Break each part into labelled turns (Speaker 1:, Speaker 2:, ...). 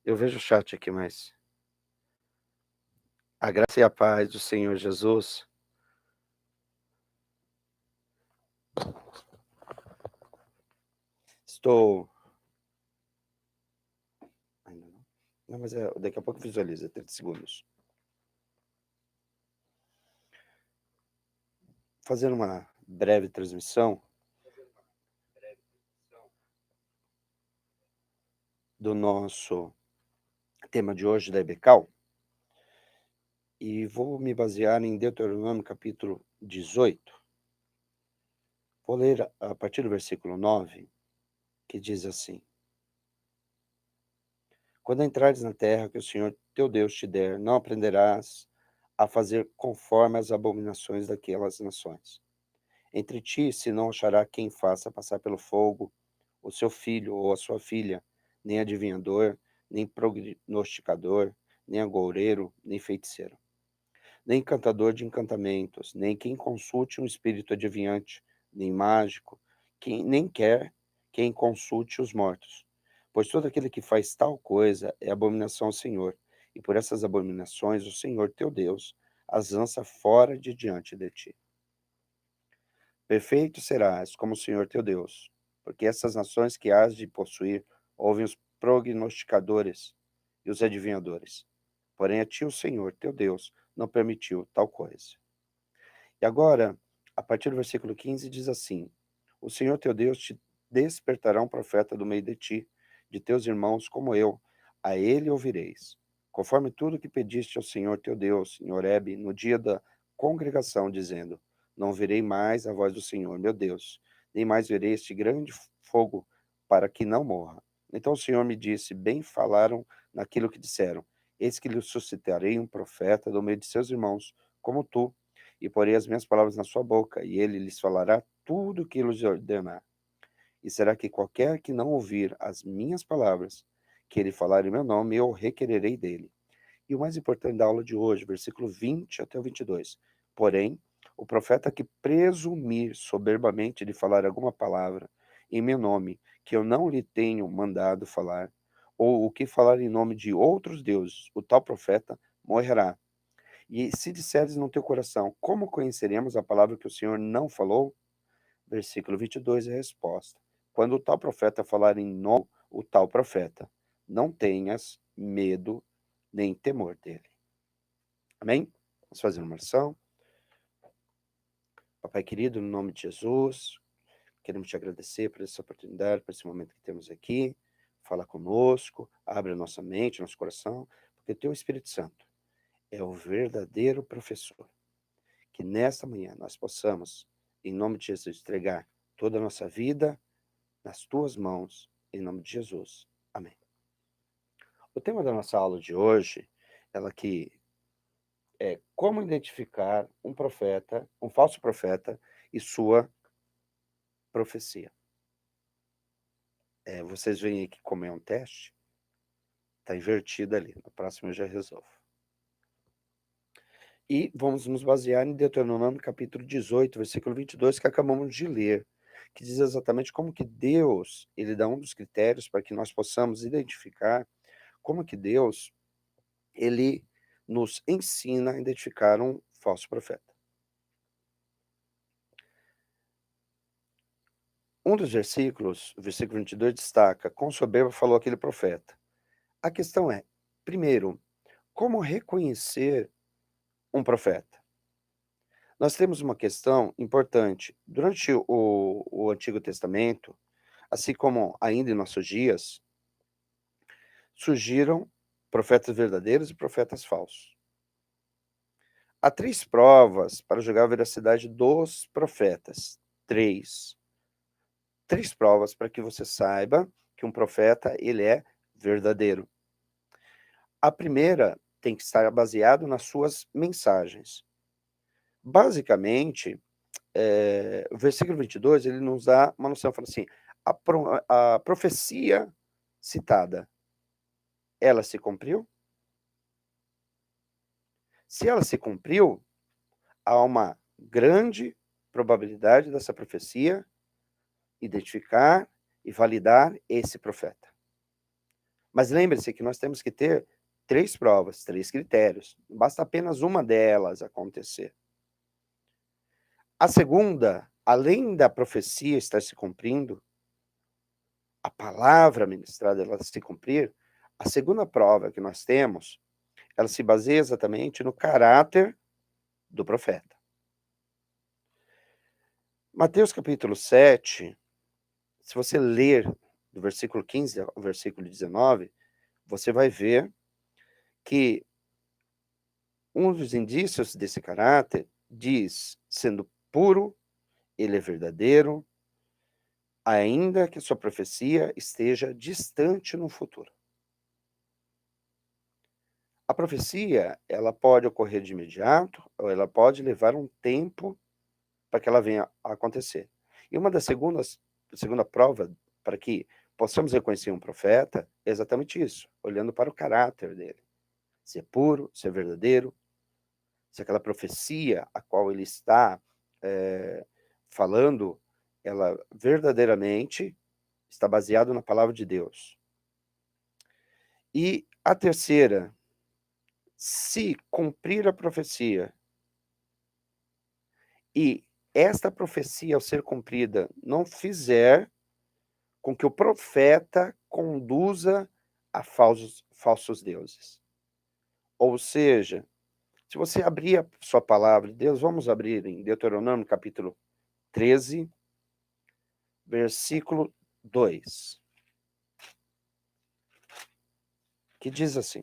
Speaker 1: Eu vejo o chat aqui, mas a graça e a paz do Senhor Jesus. Estou. Ainda não. Não, mas daqui a pouco visualiza, 30 segundos. Fazendo uma breve transmissão do nosso tema de hoje da EBCAL. E vou me basear em Deuteronômio capítulo 18. Vou ler a partir do versículo 9, que diz assim: Quando entrares na terra que o Senhor teu Deus te der, não aprenderás a fazer conforme as abominações daquelas nações. Entre ti se não achará quem faça passar pelo fogo o seu filho ou a sua filha, nem adivinhador, nem prognosticador, nem agoureiro, nem feiticeiro, nem encantador de encantamentos, nem quem consulte um espírito adivinhante, nem mágico, nem quer quem consulte os mortos. Pois todo aquele que faz tal coisa é abominação ao Senhor, e por essas abominações o Senhor teu Deus as lança fora de diante de ti. Perfeito serás como o Senhor teu Deus, porque essas nações que hás de possuir ouvem os prognosticadores e os adivinhadores. Porém a ti o Senhor teu Deus não permitiu tal coisa. E agora, a partir do versículo 15, diz assim: O Senhor teu Deus te despertará um profeta do meio de ti, de teus irmãos como eu, a ele ouvireis. Conforme tudo que pediste ao Senhor teu Deus em Horebe, no dia da congregação, dizendo: Não verei mais a voz do Senhor, meu Deus, nem mais verei este grande fogo, para que não morra. Então o Senhor me disse: Bem falaram naquilo que disseram. Eis que lhe suscitarei um profeta do meio de seus irmãos, como tu, e porei as minhas palavras na sua boca, e ele lhes falará tudo o que lhes ordenar. E será que qualquer que não ouvir as minhas palavras, que ele falar em meu nome, eu requererei dele. E o mais importante da aula de hoje, versículo 20 até o 22. Porém, o profeta que presumir soberbamente de falar alguma palavra em meu nome, que eu não lhe tenho mandado falar, ou o que falar em nome de outros deuses, o tal profeta morrerá. E se disseres no teu coração, como conheceremos a palavra que o Senhor não falou? Versículo 22 é a resposta. Quando o tal profeta falar em nome, o tal profeta, não tenhas medo nem temor dele. Amém? Vamos fazer uma oração. Papai querido, no nome de Jesus, queremos te agradecer por essa oportunidade, por esse momento que temos aqui. Fala conosco, abre a nossa mente, nosso coração, porque o teu Espírito Santo é o verdadeiro professor. Que nesta manhã nós possamos, em nome de Jesus, entregar toda a nossa vida nas tuas mãos, em nome de Jesus. Amém. O tema da nossa aula de hoje, ela que é como identificar um profeta, um falso profeta e sua profecia. Vocês veem aqui como é um teste? Está invertido ali, no próximo eu já resolvo. E vamos nos basear em Deuteronômio capítulo 18, versículo 22, que acabamos de ler, que diz exatamente como que Deus, ele dá um dos critérios para que nós possamos identificar como que Deus, ele nos ensina a identificar um falso profeta. Um dos versículos, o versículo 22, destaca: com soberba falou aquele profeta. A questão é, primeiro, como reconhecer um profeta? Nós temos uma questão importante. Durante o Antigo Testamento, assim como ainda em nossos dias, surgiram profetas verdadeiros e profetas falsos. Há 3 provas para julgar a veracidade dos profetas. 3. 3 provas para que você saiba que um profeta, ele é verdadeiro. A primeira tem que estar baseado nas suas mensagens. Basicamente, o versículo 22, ele nos dá uma noção, fala assim: a profecia citada, ela se cumpriu? Se ela se cumpriu, há uma grande probabilidade dessa profecia identificar e validar esse profeta. Mas lembre-se que nós temos que ter 3 provas, 3 critérios, não basta apenas uma delas acontecer. A segunda, além da profecia estar se cumprindo, a palavra ministrada ela se cumprir, a segunda prova que nós temos, ela se baseia exatamente no caráter do profeta. Mateus capítulo 7, se você ler do versículo 15 ao versículo 19, você vai ver que um dos indícios desse caráter diz, sendo puro, ele é verdadeiro, ainda que sua profecia esteja distante no futuro. A profecia, ela pode ocorrer de imediato, ou ela pode levar um tempo para que ela venha a acontecer. E uma das segunda prova para que possamos reconhecer um profeta é exatamente isso, olhando para o caráter dele. Se é puro, se é verdadeiro, se aquela profecia a qual ele está falando, ela verdadeiramente está baseada na palavra de Deus. E a terceira, se cumprir a profecia e esta profecia, ao ser cumprida, não fizer com que o profeta conduza a falsos deuses. Ou seja, se você abrir a sua palavra de Deus, vamos abrir em Deuteronômio capítulo 13, versículo 2, que diz assim: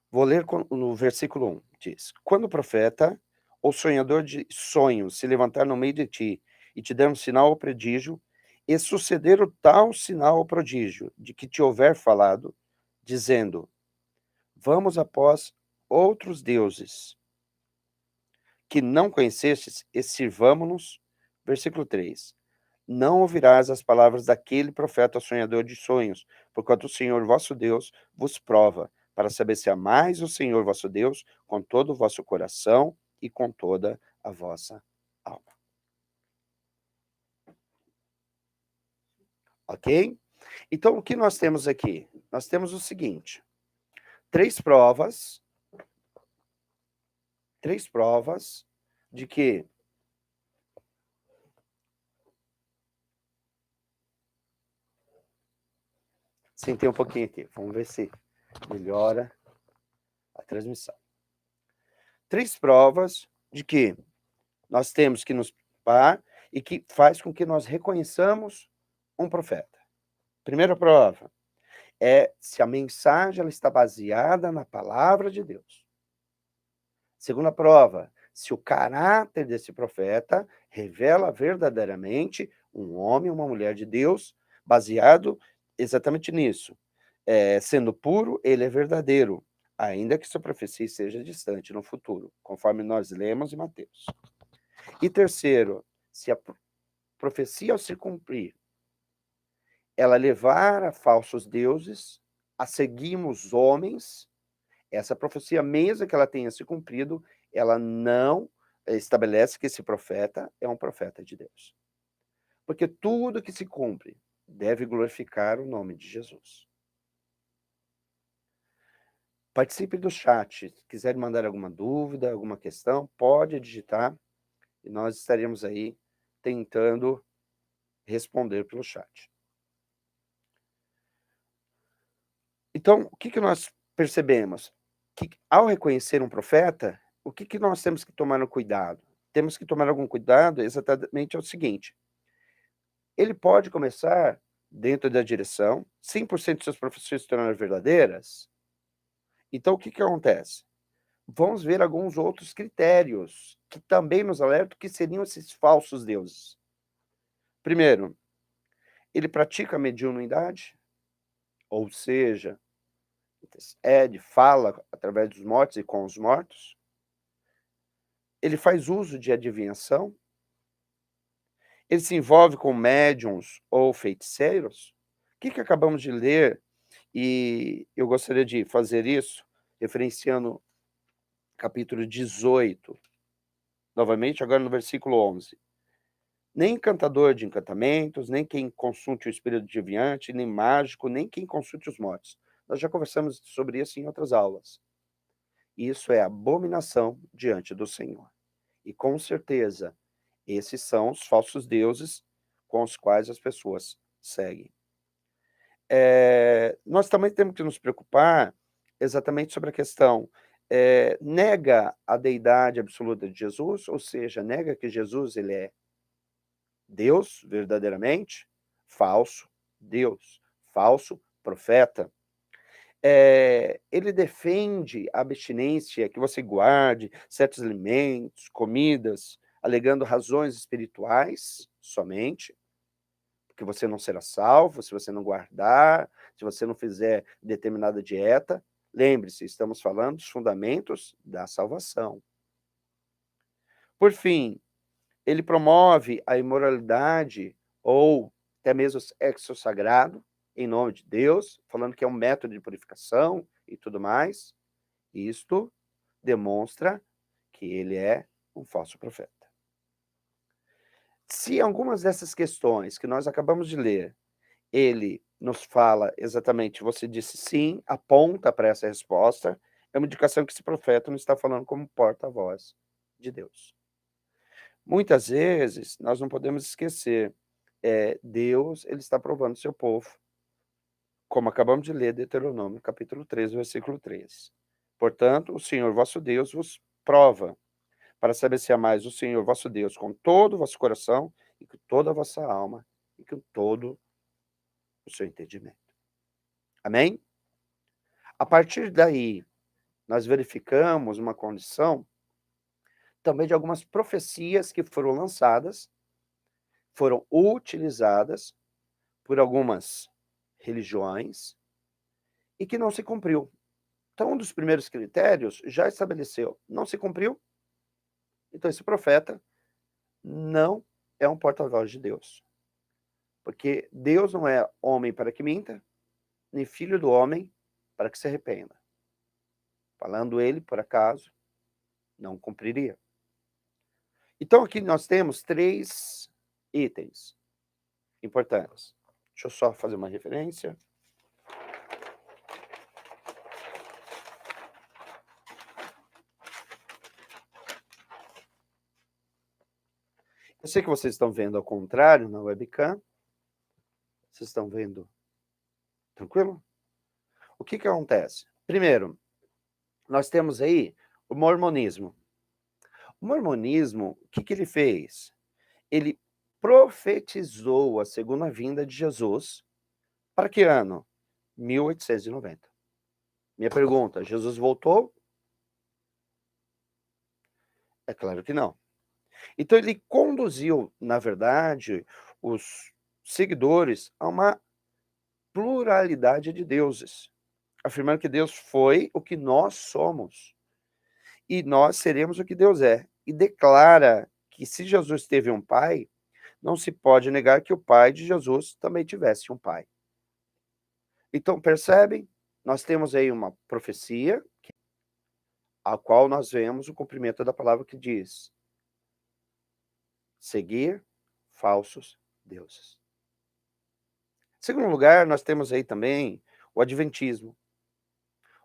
Speaker 1: vou ler no versículo 1, diz: quando o profeta ou sonhador de sonhos se levantar no meio de ti e te der um sinal ou prodígio, e suceder o tal sinal ou prodígio de que te houver falado, dizendo: vamos após outros deuses que não conhecestes e sirvamo-nos. Versículo 3. Não ouvirás as palavras daquele profeta sonhador de sonhos, porquanto o Senhor vosso Deus vos prova, para saber se amais o Senhor vosso Deus com todo o vosso coração e com toda a vossa alma. Ok? Então, o que nós temos aqui? Nós temos o seguinte: três provas de que sentei um pouquinho aqui, vamos ver se melhora a transmissão. 3 provas de que nós temos que nos preocupar e que faz com que nós reconheçamos um profeta. Primeira prova é se a mensagem ela está baseada na palavra de Deus. Segunda prova, se o caráter desse profeta revela verdadeiramente um homem ou uma mulher de Deus, baseado exatamente nisso. Sendo puro, ele é verdadeiro, ainda que sua profecia seja distante no futuro, conforme nós lemos em Mateus. E terceiro, se a profecia ao se cumprir, ela levar a falsos deuses, a seguirmos homens, essa profecia, mesmo que ela tenha se cumprido, ela não estabelece que esse profeta é um profeta de Deus. Porque tudo que se cumpre deve glorificar o nome de Jesus. Participe do chat. Se quiser mandar alguma dúvida, alguma questão, pode digitar e nós estaremos aí tentando responder pelo chat. Então, o que nós percebemos? Que ao reconhecer um profeta, o que nós temos que tomar no cuidado? Temos que tomar algum cuidado exatamente é o seguinte: ele pode começar dentro da direção, 100% de suas profissões se tornarem verdadeiras. Então, o que acontece? Vamos ver alguns outros critérios que também nos alertam que seriam esses falsos deuses. Primeiro, ele pratica a mediunidade, ou seja, fala através dos mortos e com os mortos. Ele faz uso de adivinhação. Ele se envolve com médiums ou feiticeiros. O que acabamos de ler, e eu gostaria de fazer isso, referenciando capítulo 18, novamente, agora no versículo 11. nem encantador de encantamentos, nem quem consulte o espírito adivinhante, nem mágico, nem quem consulte os mortos. Nós já conversamos sobre isso em outras aulas. Isso é abominação diante do Senhor. E com certeza, esses são os falsos deuses com os quais as pessoas seguem. Nós também temos que nos preocupar exatamente sobre a questão, nega a deidade absoluta de Jesus, ou seja, nega que Jesus ele é Deus verdadeiramente, falso Deus, falso profeta. Ele defende a abstinência, que você guarde certos alimentos, comidas, alegando razões espirituais somente, porque você não será salvo se você não guardar, se você não fizer determinada dieta. Lembre-se, estamos falando dos fundamentos da salvação. Por fim, ele promove a imoralidade ou até mesmo sexo sagrado, em nome de Deus, falando que é um método de purificação e tudo mais. Isto demonstra que ele é um falso profeta. Se algumas dessas questões que nós acabamos de ler, ele nos fala exatamente, você disse sim, aponta para essa resposta, é uma indicação que esse profeta não está falando como porta-voz de Deus. Muitas vezes, nós não podemos esquecer, Deus ele está provando o seu povo, como acabamos de ler, Deuteronômio, capítulo 13, versículo 13. Portanto, o Senhor vosso Deus vos prova, para saber se amais o Senhor vosso Deus com todo o vosso coração, e com toda a vossa alma, e com todo o seu entendimento. Amém? A partir daí, nós verificamos uma condição também de algumas profecias que foram lançadas, foram utilizadas por algumas religiões e que não se cumpriu. Então, um dos primeiros critérios já estabeleceu, não se cumpriu, então esse profeta não é um porta-voz de Deus. Porque Deus não é homem para que minta, nem filho do homem para que se arrependa. Falando ele, por acaso, não cumpriria. Então, aqui nós temos 3 itens importantes. Deixa eu só fazer uma referência. Eu sei que vocês estão vendo ao contrário na webcam. Vocês estão vendo tranquilo? O que acontece? Primeiro, nós temos aí o mormonismo. O mormonismo, o que ele fez? Ele profetizou a segunda vinda de Jesus para que ano? 1890. Minha pergunta, Jesus voltou? É claro que não. Então ele conduziu, na verdade, os seguidores a uma pluralidade de deuses, afirmando que Deus foi o que nós somos e nós seremos o que Deus é. E declara que se Jesus teve um pai, não se pode negar que o pai de Jesus também tivesse um pai. Então, percebem? Nós temos aí uma profecia, a qual nós vemos o cumprimento da palavra que diz: seguir falsos deuses. Em segundo lugar, nós temos aí também o adventismo.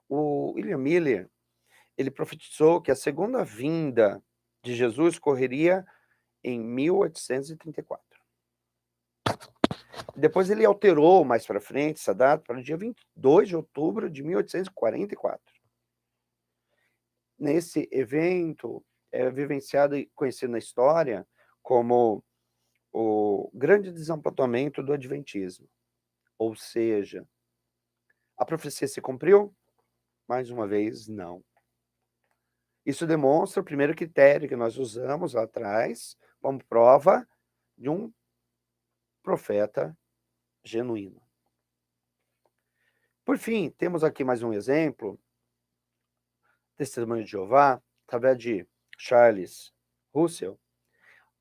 Speaker 1: O William Miller, ele profetizou que a segunda vinda de Jesus ocorreria em 1834. Depois ele alterou mais para frente essa data para o dia 22 de outubro de 1844. Nesse evento, é vivenciado e conhecido na história como o grande desapontamento do adventismo. Ou seja, a profecia se cumpriu? Mais uma vez, não. Isso demonstra o primeiro critério que nós usamos lá atrás como prova de um profeta genuíno. Por fim, temos aqui mais um exemplo, Testemunho de Jeová, através de Charles Russell.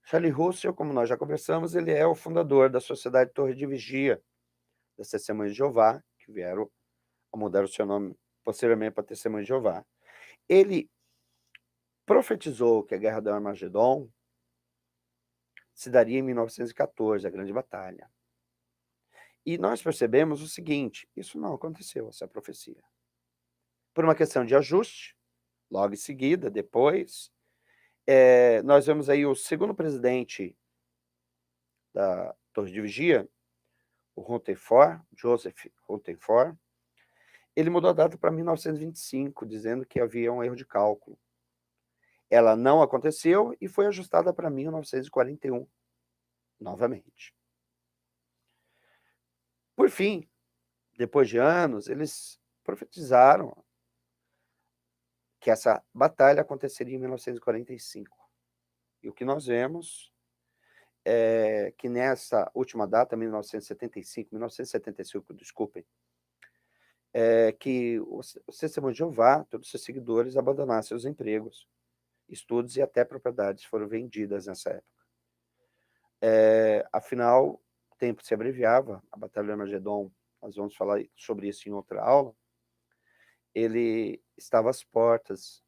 Speaker 1: Charles Russell, como nós já conversamos, ele é o fundador da Sociedade Torre de Vigia das Testemunhas de Jeová, que vieram a mudar o seu nome posteriormente para Testemunho de Jeová. Ele profetizou que a guerra do Armagedon se daria em 1914, a Grande Batalha. E nós percebemos o seguinte: isso não aconteceu, essa profecia. Por uma questão de ajuste, logo em seguida, depois, nós vemos aí o segundo presidente da Torre de Vigia, o Rutherford, Joseph Rutherford, ele mudou a data para 1925, dizendo que havia um erro de cálculo. Ela não aconteceu e foi ajustada para 1941, novamente. Por fim, depois de anos, eles profetizaram que essa batalha aconteceria em 1945. E o que nós vemos é que nessa última data, 1975, desculpem, que os Testemunhos de Jeová, todos os seus seguidores, abandonaram seus empregos, estudos e até propriedades foram vendidas nessa época. Afinal, o tempo se abreviava, a Batalha de Armagedon, nós vamos falar sobre isso em outra aula, ele estava às portas,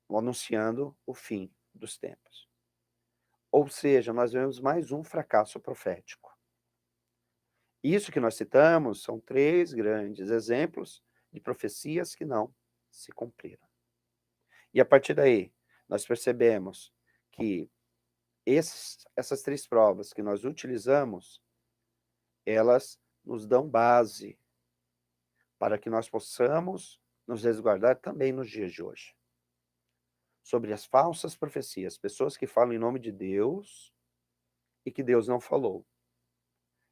Speaker 1: anunciando o fim dos tempos. Ou seja, nós vemos mais um fracasso profético. Isso que nós citamos são 3 grandes exemplos de profecias que não se cumpriram. E a partir daí, nós percebemos que essas 3 provas que nós utilizamos, elas nos dão base para que nós possamos nos resguardar também nos dias de hoje. Sobre as falsas profecias, pessoas que falam em nome de Deus e que Deus não falou.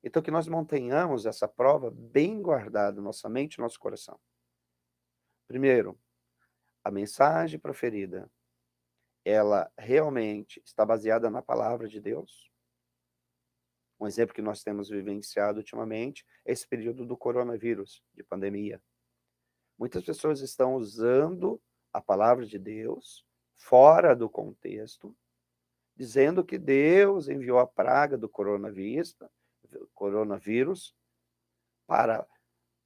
Speaker 1: Então, que nós mantenhamos essa prova bem guardada na nossa mente e no nosso coração. Primeiro, a mensagem proferida, ela realmente está baseada na palavra de Deus? Um exemplo que nós temos vivenciado ultimamente é esse período do coronavírus, de pandemia. Muitas pessoas estão usando a palavra de Deus fora do contexto, dizendo que Deus enviou a praga do coronavírus para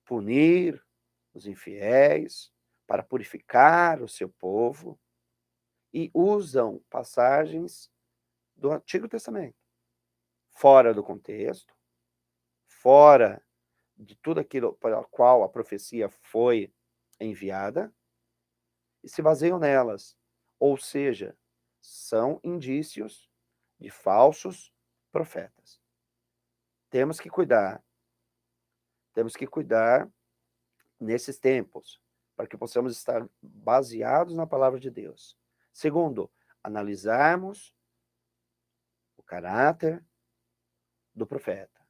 Speaker 1: punir os infiéis, para purificar o seu povo, e usam passagens do Antigo Testamento, fora do contexto, fora de tudo aquilo para o qual a profecia foi enviada, e se baseiam nelas. Ou seja, são indícios de falsos profetas. Temos que cuidar nesses tempos, para que possamos estar baseados na palavra de Deus. Segundo, analisarmos o caráter do profeta.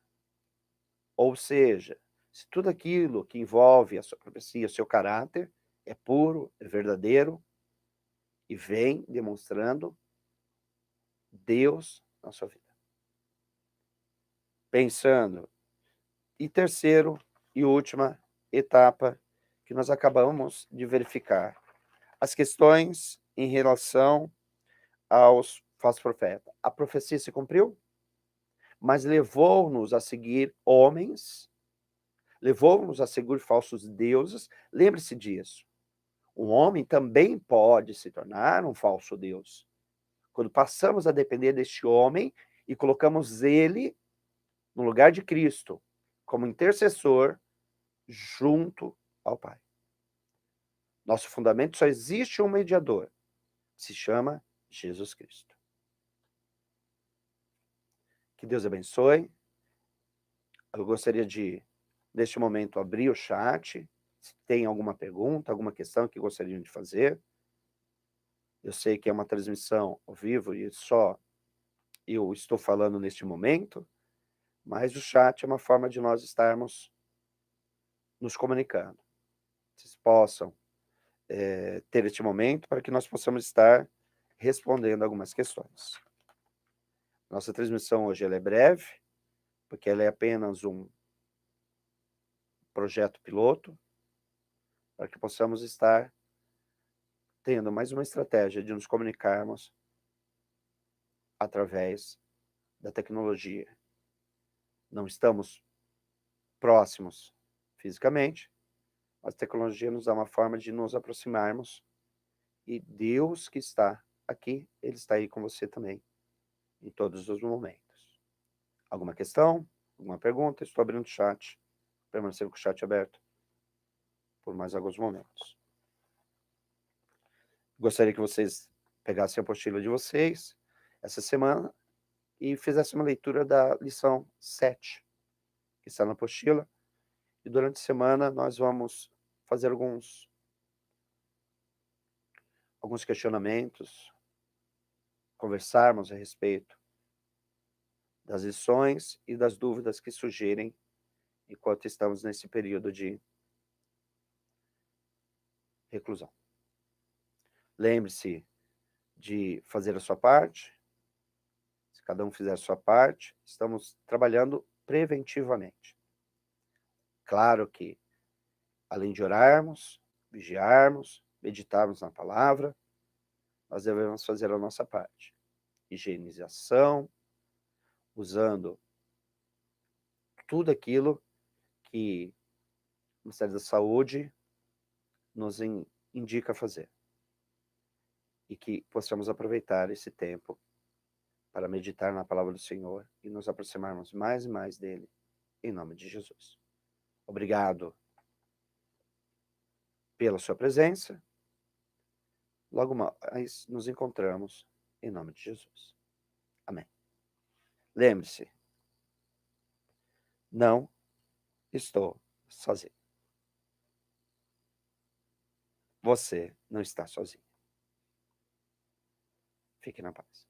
Speaker 1: Ou seja, se tudo aquilo que envolve a sua profecia, o seu caráter, é puro, é verdadeiro e vem demonstrando Deus na sua vida. Pensando. E terceiro e última etapa que nós acabamos de verificar, as questões em relação aos falsos profetas. A profecia se cumpriu, mas levou-nos a seguir homens, levou-nos a seguir falsos deuses. Lembre-se disso. Um homem também pode se tornar um falso deus. Quando passamos a depender deste homem e colocamos ele no lugar de Cristo, como intercessor, junto ao Pai. Nosso fundamento só existe um mediador, que se chama Jesus Cristo. Que Deus abençoe. Eu gostaria de, neste momento, abrir o chat. Se tem alguma pergunta, alguma questão que gostariam de fazer. Eu sei que é uma transmissão ao vivo e só eu estou falando neste momento, mas o chat é uma forma de nós estarmos nos comunicando. Vocês possam ter este momento para que nós possamos estar respondendo algumas questões. Nossa transmissão hoje ela é breve, porque ela é apenas um projeto piloto, para que possamos estar tendo mais uma estratégia de nos comunicarmos através da tecnologia. Não estamos próximos fisicamente, mas a tecnologia nos dá uma forma de nos aproximarmos, e Deus que está aqui, Ele está aí com você também. em todos os momentos. Alguma questão? Alguma pergunta? Estou abrindo o chat, permanecendo com o chat aberto por mais alguns momentos. Gostaria que vocês pegassem a apostila de vocês essa semana e fizessem uma leitura da lição 7, que está na apostila, e durante a semana nós vamos fazer alguns questionamentos, conversarmos a respeito das lições e das dúvidas que surgirem enquanto estamos nesse período de reclusão. Lembre-se de fazer a sua parte. Se cada um fizer a sua parte, estamos trabalhando preventivamente. Claro que, além de orarmos, vigiarmos, meditarmos na palavra, nós devemos fazer a nossa parte. Higienização, usando tudo aquilo que o Ministério da Saúde nos indica fazer. E que possamos aproveitar esse tempo para meditar na palavra do Senhor e nos aproximarmos mais e mais dele, em nome de Jesus. Obrigado pela sua presença. Logo mais nos encontramos em nome de Jesus. Amém. Lembre-se, não estou sozinho. Você não está sozinho. Fique na paz.